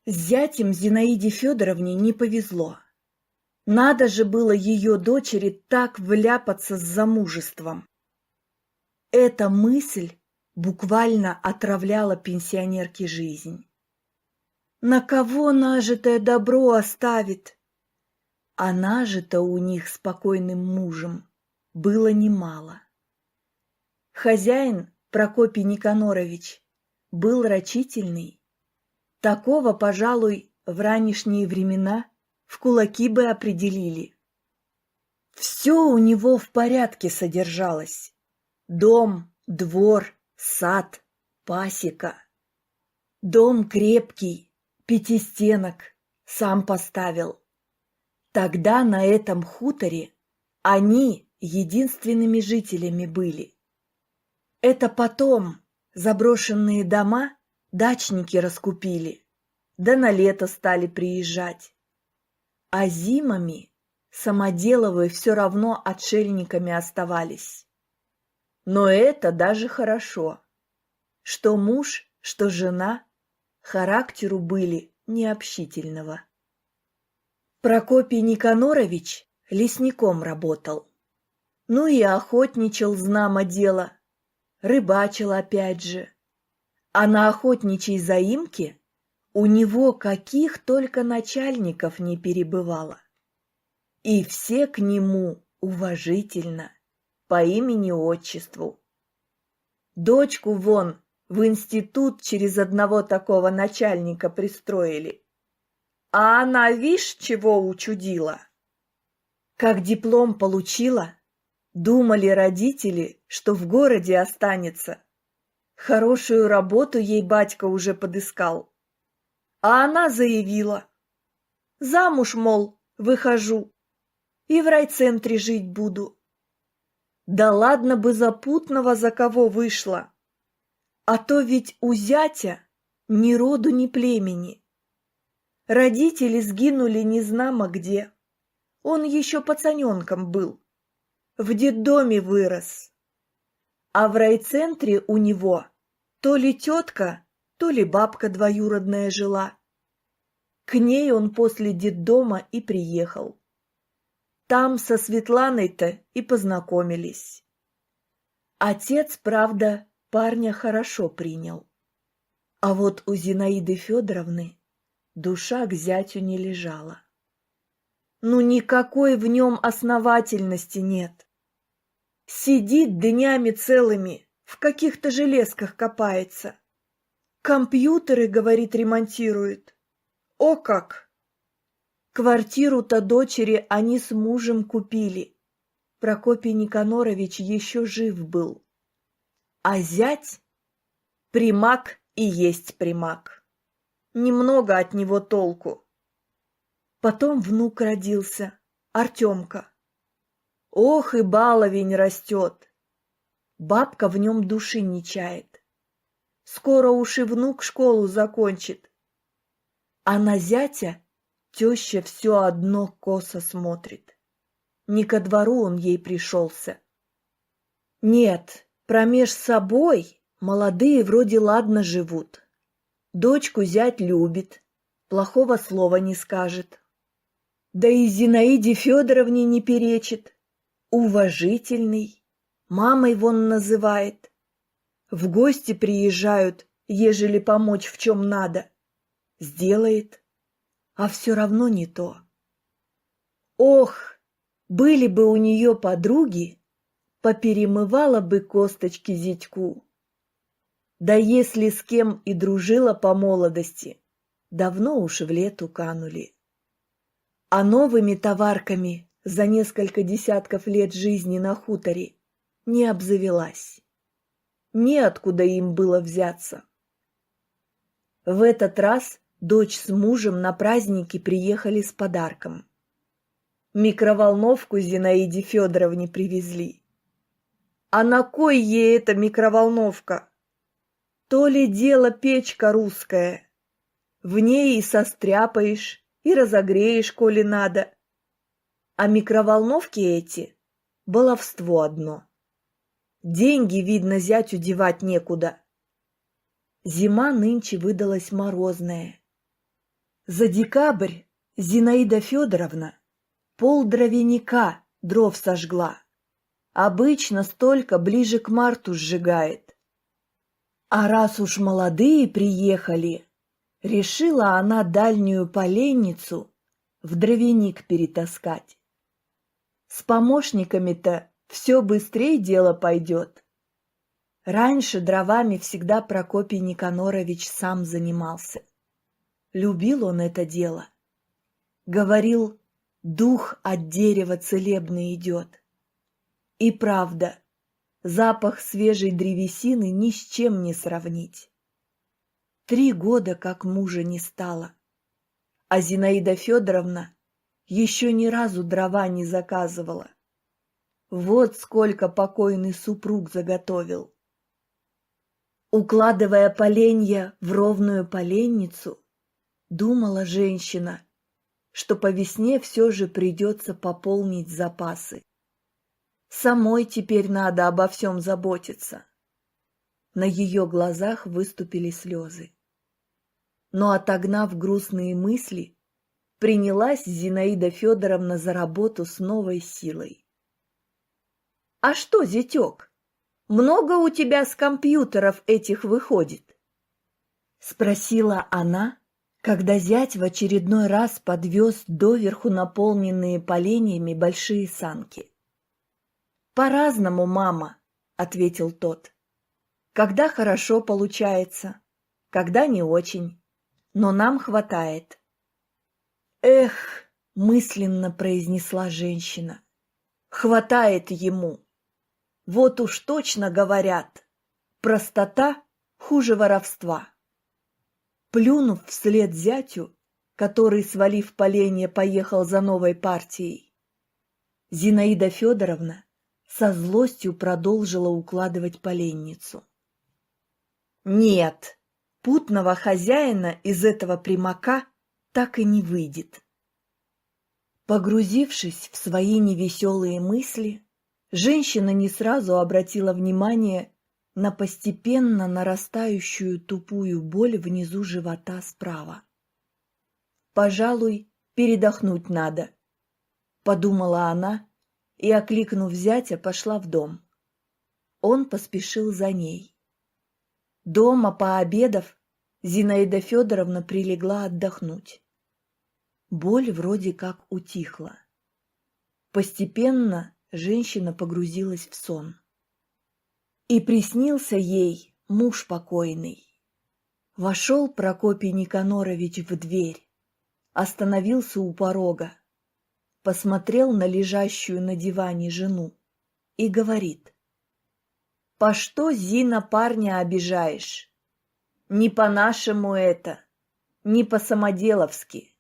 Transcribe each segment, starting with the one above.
С зятем Зинаиде Федоровне не повезло. Надо же было ее дочери так вляпаться с замужеством. Эта мысль буквально отравляла пенсионерке жизнь. На кого нажитое добро оставит? А нажито у них спокойным мужем было немало. Хозяин Прокопий Никанорович был рачительный. Такого, пожалуй, в ранешние времена в кулаки бы определили. Все у него в порядке содержалось. Дом, двор, сад, пасека. Дом крепкий, пятистенок, сам поставил. Тогда на этом хуторе они единственными жителями были. Это потом заброшенные дома дачники раскупили, да на лето стали приезжать. А зимами Самоделовы все равно отшельниками оставались. Но это даже хорошо. Что муж, что жена характеру были необщительного. Прокопий Никанорович лесником работал. Ну и охотничал знамо дело, рыбачил опять же. А на охотничьей заимке у него каких только начальников не перебывало. И все к нему уважительно, по имени-отчеству. Дочку вон в институт через одного такого начальника пристроили. А она, вишь, чего учудила? Как диплом получила, думали родители, что в городе останется. Хорошую работу ей батька уже подыскал. А она заявила: замуж, мол, выхожу и в райцентре жить буду. Да ладно бы запутного за кого вышла. А то ведь у зятя ни роду, ни племени. Родители сгинули незнамо где. Он еще пацаненком был. В детдоме вырос. А в райцентре у него то ли тетка, то ли бабка двоюродная жила. К ней он после детдома и приехал. Там со Светланой-то и познакомились. Отец, правда, парня хорошо принял. А вот у Зинаиды Федоровны душа к зятю не лежала. Ну никакой в нем основательности нет. Сидит днями целыми, в каких-то железках копается. Компьютеры, говорит, ремонтирует. О как! Квартиру-то дочери они с мужем купили. Прокопий Никанорович еще жив был. А зять — примак и есть примак. Немного от него толку. Потом внук родился, Артемка. Ох и баловень растет. Бабка в нем души не чает. Скоро уж и внук школу закончит. А на зятя теща все одно косо смотрит. Не ко двору он ей пришелся. Нет, промеж собой молодые вроде ладно живут. Дочку зять любит, плохого слова не скажет. Да и Зинаиде Федоровне не перечит. Уважительный, мамой вон называет. В гости приезжают, ежели помочь в чем надо. Сделает, а все равно не то. Ох, были бы у нее подруги, поперемывала бы косточки зятьку. Да если с кем и дружила по молодости, давно уж в лету канули. А новыми товарками за несколько десятков лет жизни на хуторе не обзавелась. Неоткуда им было взяться. В этот раз дочь с мужем на праздники приехали с подарком. Микроволновку Зинаиде Федоровне привезли. А на кой ей эта микроволновка? То ли дело печка русская. В ней и состряпаешь, и разогреешь, коли надо. А микроволновки эти — баловство одно. Деньги, видно, зятю девать некуда. Зима нынче выдалась морозная. За декабрь Зинаида Федоровна пол-дровяника дров сожгла. Обычно столько ближе к марту сжигает. А раз уж молодые приехали, решила она дальнюю поленницу в дровяник перетаскать. С помощниками-то все быстрее дело пойдет. Раньше дровами всегда Прокопий Никанорович сам занимался. Любил он это дело. Говорил, дух от дерева целебный идет. И правда, запах свежей древесины ни с чем не сравнить. 3 года как мужа не стало, а Зинаида Федоровна еще ни разу дрова не заказывала. Вот сколько покойный супруг заготовил. Укладывая поленья в ровную поленницу, думала женщина, что по весне все же придется пополнить запасы. Самой теперь надо обо всем заботиться. На ее глазах выступили слезы. Но, отогнав грустные мысли, принялась Зинаида Федоровна за работу с новой силой. «А что, зятек, много у тебя с компьютеров этих выходит?» — спросила она, когда зять в очередной раз подвез доверху наполненные поленьями большие санки. «По-разному, мама», — ответил тот. «Когда хорошо получается, когда не очень, но нам хватает». «Эх», — мысленно произнесла женщина, — «хватает ему. Вот уж точно говорят, простота хуже воровства». Плюнув вслед зятю, который, свалив поленья, поехал за новой партией, Зинаида Федоровна со злостью продолжила укладывать поленницу. Нет, путного хозяина из этого примака так и не выйдет. Погрузившись в свои невеселые мысли, женщина не сразу обратила внимание на постепенно нарастающую тупую боль внизу живота справа. «Пожалуй, передохнуть надо», — подумала она и, окликнув зятя, пошла в дом. Он поспешил за ней. Дома, пообедав, Зинаида Федоровна прилегла отдохнуть. Боль вроде как утихла. Постепенно женщина погрузилась в сон. И приснился ей муж покойный. Вошел Прокопий Никанорович в дверь, остановился у порога, посмотрел на лежащую на диване жену и говорит: «По что, Зина, парня обижаешь? Не по-нашему это, не по-самоделовски.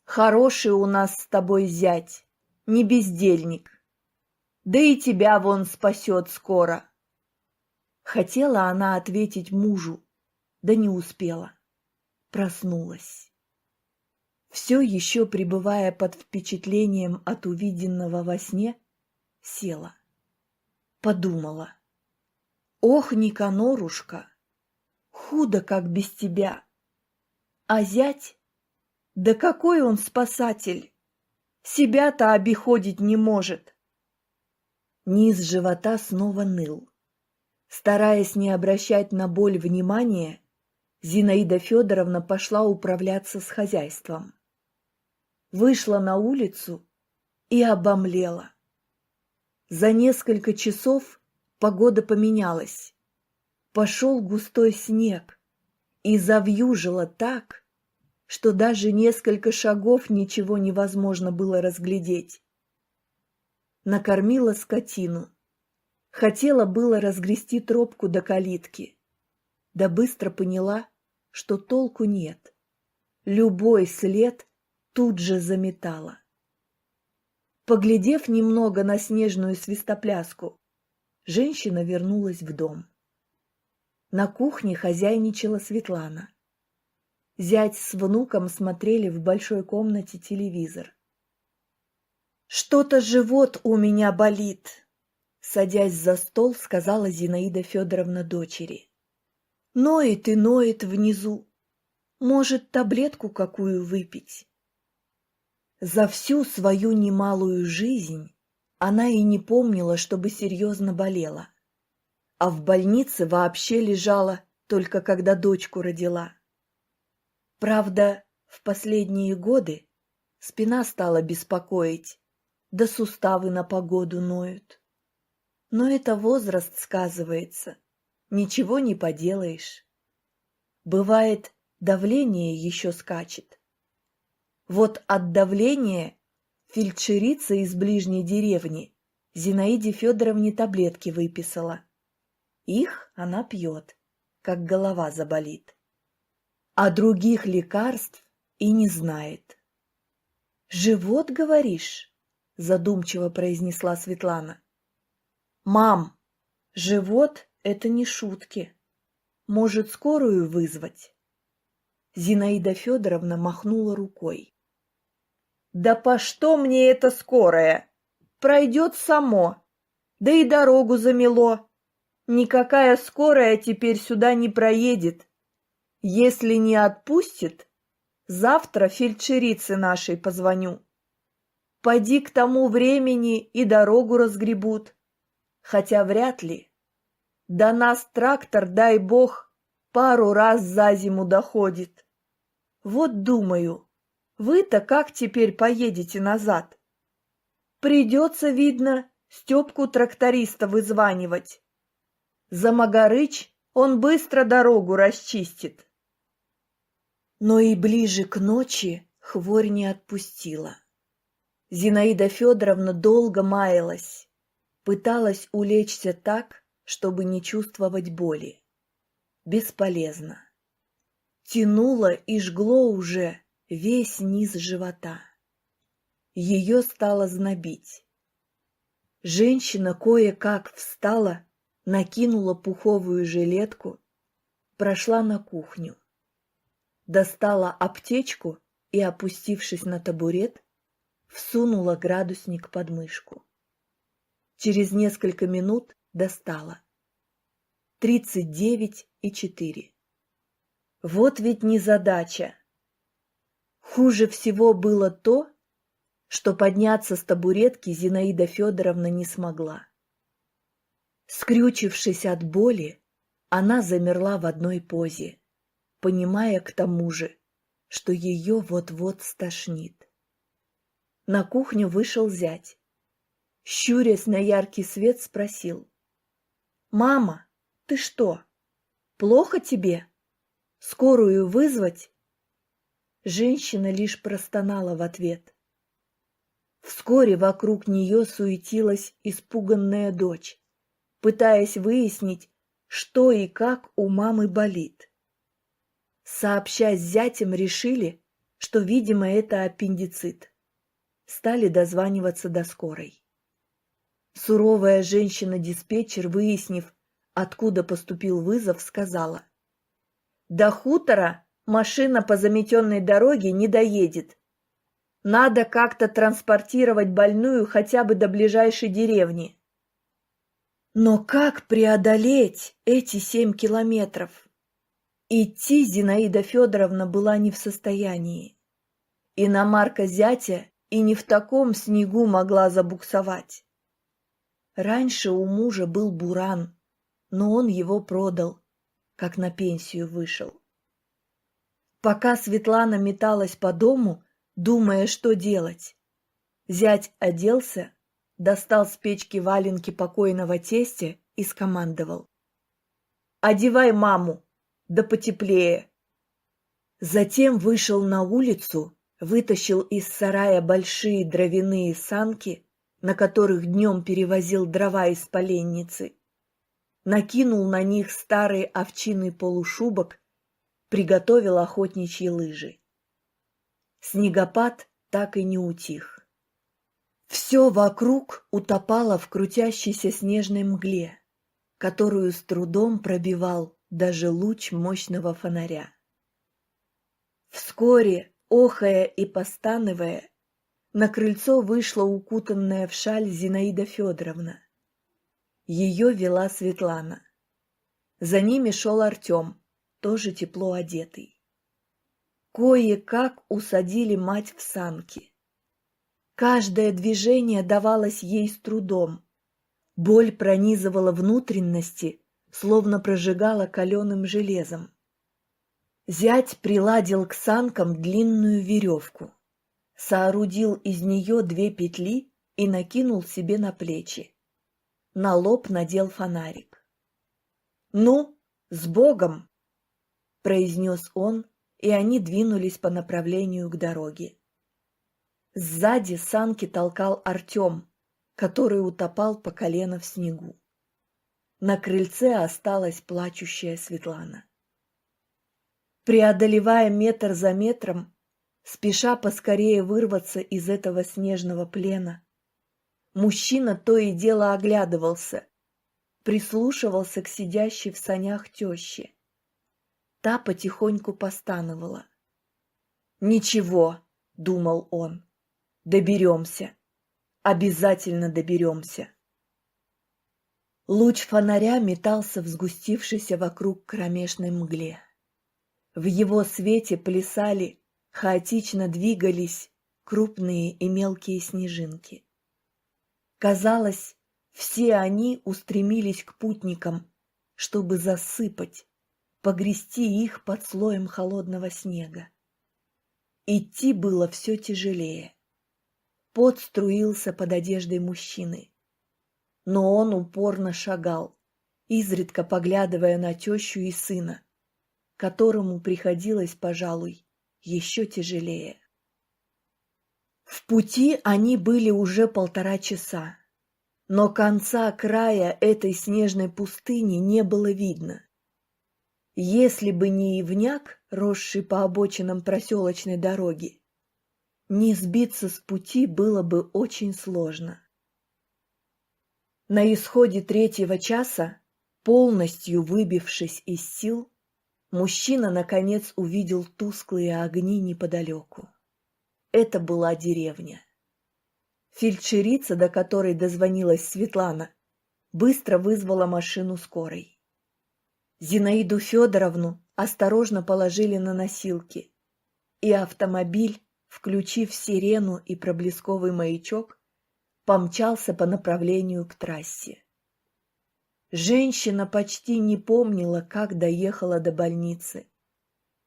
Хороший у нас с тобой зять, не бездельник. Да и тебя вон спасет скоро». Хотела она ответить мужу, да не успела. Проснулась. Все еще пребывая под впечатлением от увиденного во сне, села. Подумала: «Ох, Никанорушка, худо как без тебя. А зять? Да какой он спасатель! Себя-то обиходить не может». Низ живота снова ныл. Стараясь не обращать на боль внимания, Зинаида Федоровна пошла управляться с хозяйством. Вышла на улицу и обомлела. За несколько часов погода поменялась. Пошел густой снег и завьюжило так, что даже несколько шагов ничего невозможно было разглядеть. Накормила скотину. Хотела было разгрести тропку до калитки, да быстро поняла, что толку нет. Любой след тут же заметала. Поглядев немного на снежную свистопляску, женщина вернулась в дом. На кухне хозяйничала Светлана. Зять с внуком смотрели в большой комнате телевизор. «Что-то живот у меня болит», — садясь за стол, сказала Зинаида Федоровна дочери. «Ноет и ноет внизу. Может, таблетку какую выпить? За всю свою немалую жизнь она и не помнила, чтобы серьезно болела. А в больнице вообще лежала только когда дочку родила. Правда, в последние годы спина стала беспокоить, да суставы на погоду ноют. Но это возраст сказывается, ничего не поделаешь. Бывает, давление еще скачет. Вот от давления фельдшерица из ближней деревни Зинаиде Федоровне таблетки выписала. Их она пьет, как голова заболит. А других лекарств и не знает. «Живот, говоришь?» – задумчиво произнесла Светлана. «Мам, живот – это не шутки. Может, скорую вызвать?» Зинаида Федоровна махнула рукой. «Да по что мне это скорая? Пройдет само, да и дорогу замело. Никакая скорая теперь сюда не проедет. Если не отпустит, завтра фельдшерице нашей позвоню. Поди к тому времени и дорогу разгребут. Хотя вряд ли. До нас трактор, дай бог, пару раз за зиму доходит. Вот думаю, вы-то как теперь поедете назад? Придется, видно, Степку-тракториста вызванивать. За Магарыч он быстро дорогу расчистит». Но и ближе к ночи хворь не отпустила. Зинаида Федоровна долго маялась, пыталась улечься так, чтобы не чувствовать боли. Бесполезно. Тянуло и жгло уже весь низ живота. Ее стало знобить. Женщина кое-как встала, накинула пуховую жилетку, прошла на кухню. Достала аптечку и, опустившись на табурет, всунула градусник под мышку. Через несколько минут достала. 39,4. Вот ведь незадача. Хуже всего было то, что подняться с табуретки Зинаида Федоровна не смогла. Скрючившись от боли, она замерла в одной позе, понимая к тому же, что ее вот-вот стошнит. На кухню вышел зять. Щурясь на яркий свет, спросил: «Мама, ты что, плохо тебе? Скорую вызвать?» Женщина лишь простонала в ответ. Вскоре вокруг нее суетилась испуганная дочь, пытаясь выяснить, что и как у мамы болит. Сообща с зятем, решили, что, видимо, это аппендицит. Стали дозваниваться до скорой. Суровая женщина-диспетчер, выяснив, откуда поступил вызов, сказала: «До хутора машина по заметенной дороге не доедет. Надо как-то транспортировать больную хотя бы до ближайшей деревни». Но как преодолеть эти 7 километров? Идти Зинаида Федоровна была не в состоянии. Иномарка зятя и не в таком снегу могла забуксовать. Раньше у мужа был буран, но он его продал, как на пенсию вышел. Пока Светлана металась по дому, думая, что делать, зять оделся, достал с печки валенки покойного тестя и скомандовал: «Одевай маму, да потеплее». Затем вышел на улицу, вытащил из сарая большие дровяные санки, на которых днем перевозил дрова из поленницы, накинул на них старый овчинный полушубок, приготовил охотничьи лыжи. Снегопад так и не утих. Все вокруг утопало в крутящейся снежной мгле, которую с трудом пробивал даже луч мощного фонаря. Вскоре, охая и постановая, на крыльцо вышла укутанная в шаль Зинаида Федоровна. Ее вела Светлана. За ними шел Артем, тоже тепло одетый. кое-как усадили мать в санки. Каждое движение давалось ей с трудом. Боль пронизывала внутренности, словно прожигала каленым железом. Зять приладил к санкам длинную веревку, соорудил из нее 2 петли и накинул себе на плечи. На лоб надел фонарик. «Ну, с Богом!» – произнес он, и они двинулись по направлению к дороге. Сзади санки толкал Артем, который утопал по колено в снегу. На крыльце осталась плачущая Светлана. Преодолевая метр за метром, спеша поскорее вырваться из этого снежного плена, мужчина то и дело оглядывался, прислушивался к сидящей в санях теще. Та потихоньку постановала. «Ничего», — думал он, — «доберемся, обязательно доберемся». Луч фонаря метался в сгустившейся вокруг кромешной мгле. В его свете плясали, хаотично двигались крупные и мелкие снежинки. Казалось, все они устремились к путникам, чтобы засыпать, погрести их под слоем холодного снега. Идти было все тяжелее. Пот струился под одеждой мужчины. Но он упорно шагал, изредка поглядывая на тещу и сына, которому приходилось, пожалуй, еще тяжелее. В пути они были уже 1,5 часа, но конца края этой снежной пустыни не было видно. Если бы не ивняк, росший по обочинам проселочной дороги, не сбиться с пути было бы очень сложно. На исходе 3-го часа, полностью выбившись из сил, мужчина наконец увидел тусклые огни неподалеку. Это была деревня. Фельдшерица, до которой дозвонилась Светлана, быстро вызвала машину скорой. Зинаиду Федоровну осторожно положили на носилки, и автомобиль, включив сирену и проблесковый маячок, помчался по направлению к трассе. Женщина почти не помнила, как доехала до больницы,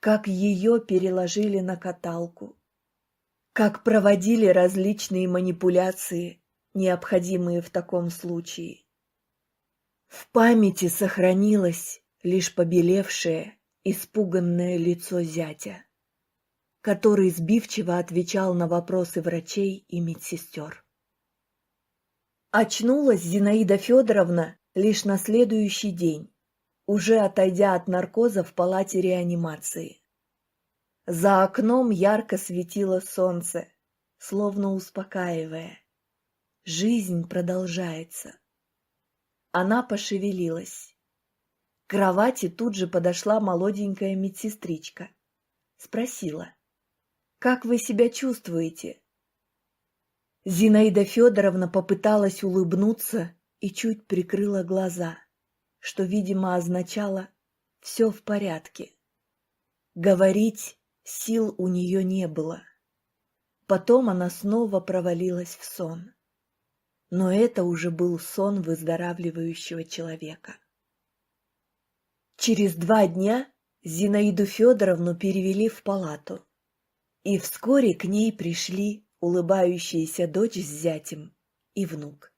как ее переложили на каталку, как проводили различные манипуляции, необходимые в таком случае. В памяти сохранилось лишь побелевшее, испуганное лицо зятя, который сбивчиво отвечал на вопросы врачей и медсестер. Очнулась Зинаида Федоровна лишь на следующий день, уже отойдя от наркоза в палате реанимации. За окном ярко светило солнце, словно успокаивая. Жизнь продолжается. Она пошевелилась. К кровати тут же подошла молоденькая медсестричка. Спросила: «Как вы себя чувствуете?» Зинаида Федоровна попыталась улыбнуться и чуть прикрыла глаза, что, видимо, означало «все в порядке». Говорить сил у нее не было. Потом она снова провалилась в сон. Но это уже был сон выздоравливающего человека. Через 2 дня Зинаиду Федоровну перевели в палату, и вскоре к ней пришли улыбающаяся дочь с зятем и внук.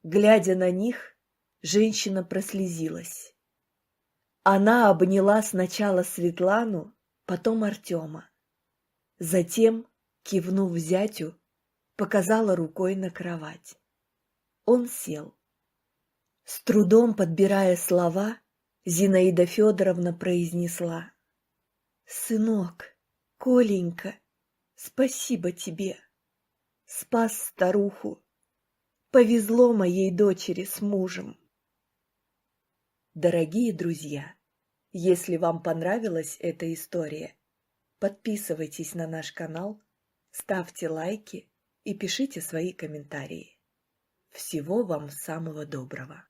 Глядя на них, женщина прослезилась. Она обняла сначала Светлану, потом Артема. Затем, кивнув зятю, показала рукой на кровать. Он сел. С трудом подбирая слова, Зинаида Федоровна произнесла: «Сынок, Коленька, спасибо тебе. Спас старуху. Повезло моей дочери с мужем». Дорогие друзья, если вам понравилась эта история, подписывайтесь на наш канал, ставьте лайки и пишите свои комментарии. Всего вам самого доброго.